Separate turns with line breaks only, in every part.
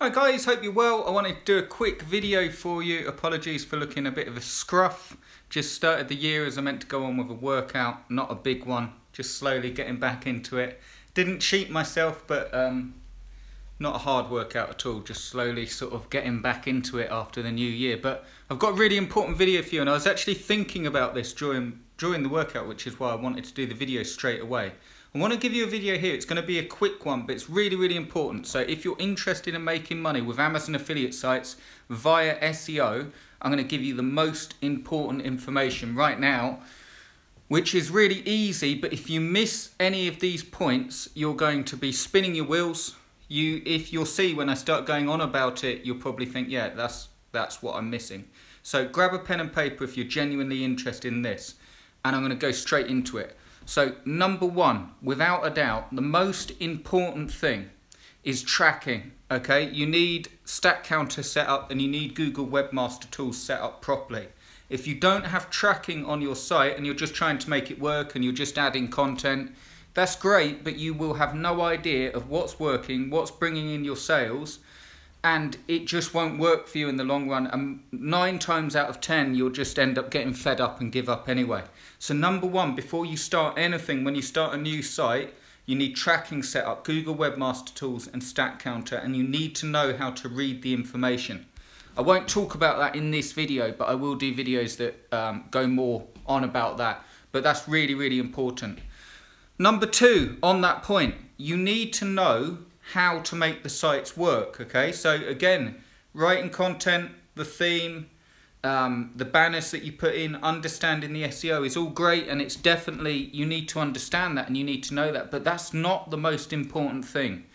Hi guys, hope you're well. I wanted to do a quick video for you. Apologies for looking a bit of a scruff. Just started the year as I meant to go on with a workout, not a big one, just slowly getting back into it. Didn't cheat myself, but not a hard workout at all, just slowly sort of getting back into it after the new year. But I've got a really important video for you, and I was actually thinking about this during the workout, which is why I wanted to do the video straight away. I want to give you a video here. It's going to be a quick one, but it's really important. So if you're interested in making money with Amazon affiliate sites via SEO, I'm going to give you the most important information right now, which is really easy, but if you miss any of these points, you're going to be spinning your wheels. If you'll see when I start going on about it, you'll probably think, yeah, that's what I'm missing. So grab a pen and paper if you're genuinely interested in this, and I'm going to go straight into it. So number one, without a doubt, the most important thing is tracking, okay? You need StatCounter set up and you need Google Webmaster Tools set up properly. If you don't have tracking on your site and you're just trying to make it work and you're just adding content, that's great, but you will have no idea of what's working, what's bringing in your sales, and it just won't work for you in the long run. And 9 times out of 10, you'll just end up getting fed up and give up anyway. So number one, before you start anything, when you start a new site, you need tracking set up, Google Webmaster Tools and StatCounter, and you need to know how to read the information. I won't talk about that in this video, but I will do videos that go more on about that. But that's really important. Number two, on that point, you need to know how to make the sites work, okay? So again, writing content, the theme, the banners that you put in, understanding the SEO is all great, and it's definitely, you need to understand that and you need to know that, but that's not the most important thing.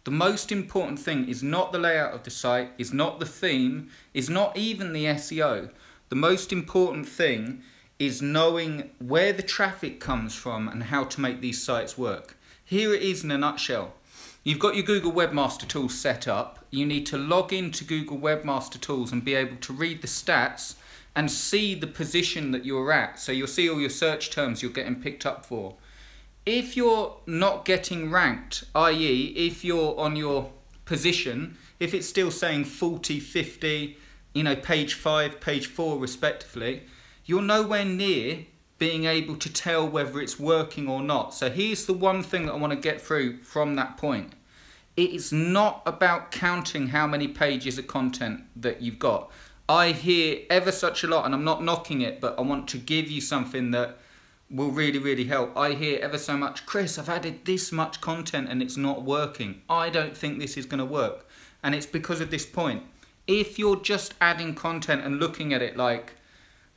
The most important thing is not the layout of the site, is not the theme, is not even the SEO. The most important thing is knowing where the traffic comes from and how to make these sites work. Here it is in a nutshell. You've got your Google Webmaster Tools set up. You need to log into Google Webmaster Tools and be able to read the stats and see the position that you're at. So you'll see all your search terms you're getting picked up for. If you're not getting ranked, i.e. if you're on your position, if it's still saying 40, 50, you know, page 5, page 4 respectively, you're nowhere near being able to tell whether it's working or not. So here's the one thing that I want to get through from that point. It is not about counting how many pages of content that you've got. I hear ever such a lot, and I'm not knocking it, but I want to give you something that will really help. I hear ever so much, Chris, I've added this much content and it's not working. I don't think this is going to work. And it's because of this point. If you're just adding content and looking at it like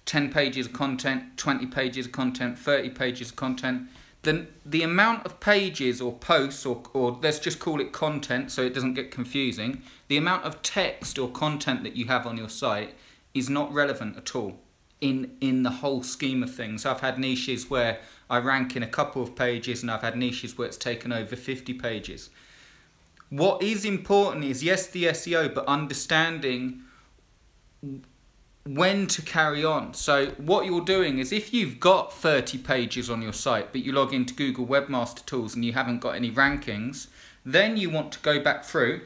10 pages of content, 20 pages of content, 30 pages of content, then the amount of pages or posts, or let's just call it content so it doesn't get confusing, the amount of text or content that you have on your site is not relevant at all in the whole scheme of things. I've had niches where I rank in a couple of pages, and I've had niches where it's taken over 50 pages. What is important is, yes, the SEO, but understanding when to carry on. So what you're doing is, if you've got 30 pages on your site but you log into Google Webmaster Tools and you haven't got any rankings, then you want to go back through.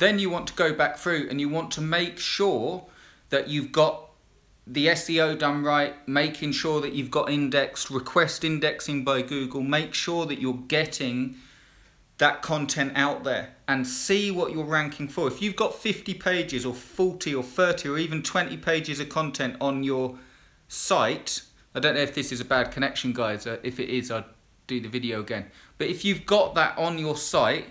And you want to make sure that you've got the SEO done right, making sure that you've got indexed, request indexing by Google, make sure that you're getting that content out there and see what you're ranking for. If you've got 50 pages or 40 or 30 or even 20 pages of content on your site, I don't know if this is a bad connection, guys. If it is, I'll do the video again. But if you've got that on your site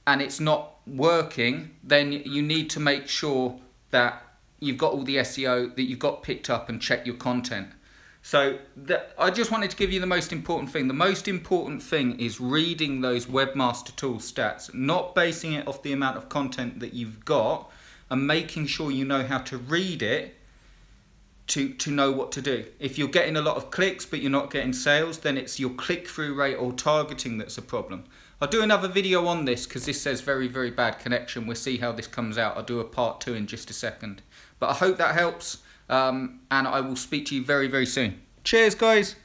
and it's not working, then you need to make sure that you've got all the SEO, that you've got picked up, and check your content. So I just wanted to give you the most important thing. The most important thing is reading those Webmaster Tools stats, not basing it off the amount of content that you've got, and making sure you know how to read it to know what to do. If you're getting a lot of clicks but you're not getting sales, then it's your click-through rate or targeting that's a problem. I'll do another video on this because this says very bad connection. We'll see how this comes out. I'll do a part 2 in just a second. But I hope that helps. And I will speak to you very soon. Cheers, guys.